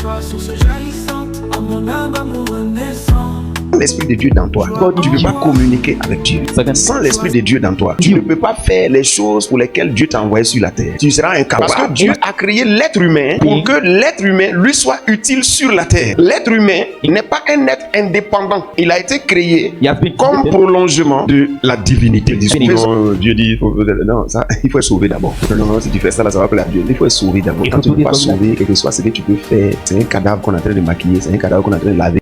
choix sont se jaillissantes, à mon âme, amour naissant. L'Esprit de Dieu dans toi, tu ne peux pas communiquer avec Dieu. Sans l'Esprit de Dieu dans toi, tu ne peux pas faire les choses pour lesquelles Dieu t'a envoyé sur la terre. Tu seras incapable. Parce que Dieu a créé l'être humain pour que l'être humain lui soit utile sur la terre. L'être humain n'est pas un être indépendant. Il a été créé comme prolongement de la divinité. Non, Dieu dit, non, ça, il faut être sauvé d'abord. Non, si tu fais ça, là, ça va plaire à Dieu. Il faut être sauvé d'abord. Quand tu ne peux pas sauver, quel que soit ce que tu peux faire, c'est un cadavre qu'on est en train de maquiller, c'est un cadavre qu'on est en train de laver.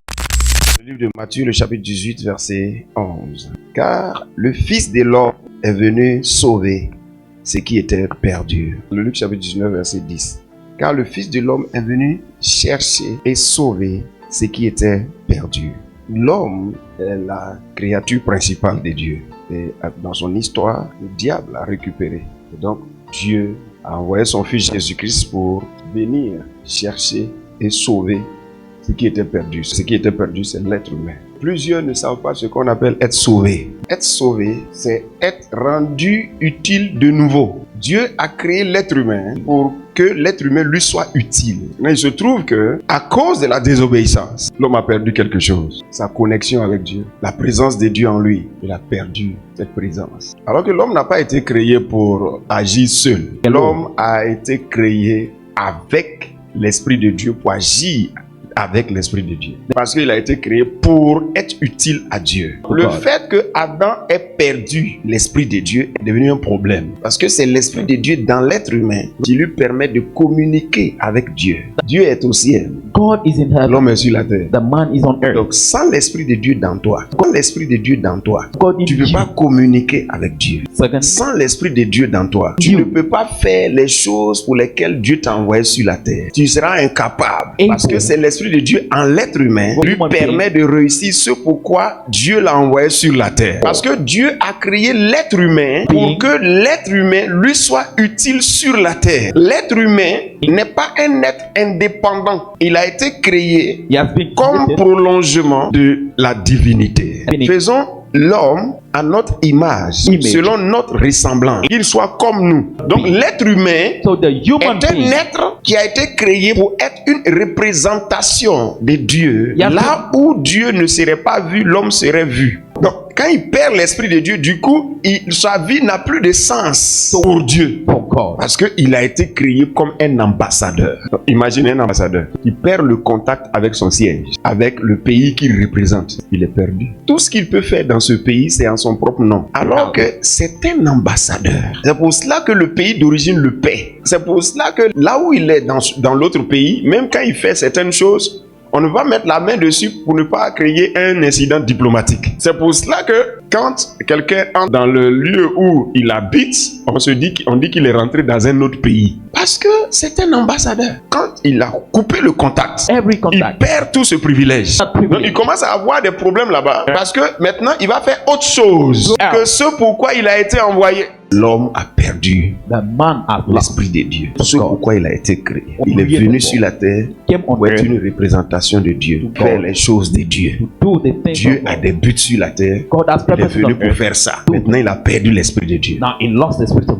Livre de Matthieu, le chapitre 18, verset 11. Car le Fils de l'homme est venu sauver ce qui était perdu. Le Luc chapitre 19, verset 10. Car le Fils de l'homme est venu chercher et sauver ce qui était perdu. L'homme est la créature principale de Dieu. Et dans son histoire, le diable l'a récupéré. Et donc, Dieu a envoyé son Fils Jésus-Christ pour venir chercher et sauver ce qui était perdu. Ce qui était perdu, c'est l'être humain. Plusieurs ne savent pas ce qu'on appelle être sauvé. Être sauvé, c'est être rendu utile de nouveau. Dieu a créé l'être humain pour que l'être humain lui soit utile. Mais il se trouve que, à cause de la désobéissance, l'homme a perdu quelque chose. Sa connexion avec Dieu, la présence de Dieu en lui. Il a perdu cette présence. Alors que l'homme n'a pas été créé pour agir seul. L'homme a été créé avec l'Esprit de Dieu pour agir avec l'Esprit de Dieu. Parce qu'il a été créé pour être utile à Dieu. Le fait que Adam ait perdu l'Esprit de Dieu est devenu un problème. Parce que c'est l'Esprit de Dieu dans l'être humain qui lui permet de communiquer avec Dieu. Dieu est au ciel. God is in heaven. L'homme est sur la terre. The man is on earth. Donc sans l'Esprit de Dieu dans toi, sans l'Esprit de Dieu dans toi, tu ne peux pas communiquer avec Dieu. Sans l'Esprit de Dieu dans toi, tu ne peux pas faire les choses pour lesquelles Dieu t'a envoyé sur la terre. Tu seras incapable. Parce que c'est l'Esprit de Dieu en l'être humain lui permet de réussir ce pourquoi Dieu l'a envoyé sur la terre. Parce que Dieu a créé l'être humain pour que l'être humain lui soit utile sur la terre. L'être humain n'est pas un être indépendant. Il a été créé comme prolongement de la divinité. Faisons l'homme à notre image, selon notre ressemblance, qu'il soit comme nous. Donc l'être humain est un être qui a été créé pour être une représentation de Dieu. Là où Dieu ne serait pas vu, l'homme serait vu. Donc quand il perd l'Esprit de Dieu, du coup, sa vie n'a plus de sens pour Dieu. Parce qu'il a été créé comme un ambassadeur. Donc, imaginez un ambassadeur qui perd le contact avec son siège, avec le pays qu'il représente. Il est perdu. Tout ce qu'il peut faire dans ce pays, c'est en son propre nom. Alors que c'est un ambassadeur. C'est pour cela que le pays d'origine le paie. C'est pour cela que là où il est dans l'autre pays, même quand il fait certaines choses, on ne va mettre la main dessus pour ne pas créer un incident diplomatique. C'est pour cela que quand quelqu'un entre dans le lieu où il habite, on dit qu'il est rentré dans un autre pays. Parce que c'est un ambassadeur. Quand il a coupé le contact, il perd tout ce privilège. Donc il commence à avoir des problèmes là-bas. Parce que maintenant, il va faire autre chose que ce pourquoi il a été envoyé. L'homme a perdu l'Esprit de Dieu. Ce pourquoi il a été créé. Il est venu sur la terre pour être une représentation de Dieu, faire les choses de Dieu. Dieu a des buts sur la terre. Il est venu pour faire ça. Maintenant, il a perdu l'Esprit de Dieu.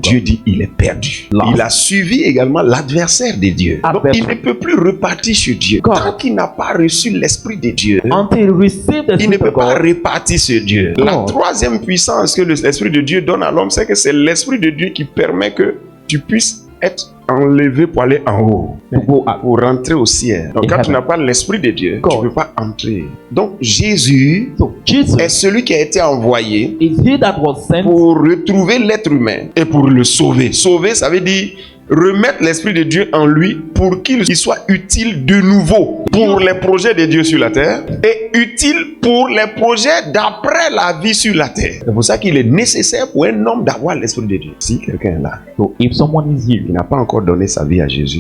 Dieu dit il est perdu. Il a suivi également l'adversaire de Dieu. Donc, il ne peut plus repartir sur Dieu. Tant qu'il n'a pas reçu l'Esprit de Dieu, il ne peut pas repartir sur Dieu. La troisième puissance que l'Esprit de Dieu donne à l'homme, c'est que c'est l'Esprit de Dieu qui permet que tu puisses être enlevé pour aller en haut, pour rentrer au ciel. Donc quand tu n'as pas l'Esprit de Dieu, tu ne peux pas entrer. Donc Jésus est celui qui a été envoyé pour retrouver l'être humain et pour le sauver. Sauver, ça veut dire remettre l'Esprit de Dieu en lui pour qu'il soit utile de nouveau pour les projets de Dieu sur la terre et utile pour les projets d'après la vie sur la terre. C'est pour ça qu'il est nécessaire pour un homme d'avoir l'Esprit de Dieu. Si quelqu'un est là, il n'a pas encore donné sa vie à Jésus,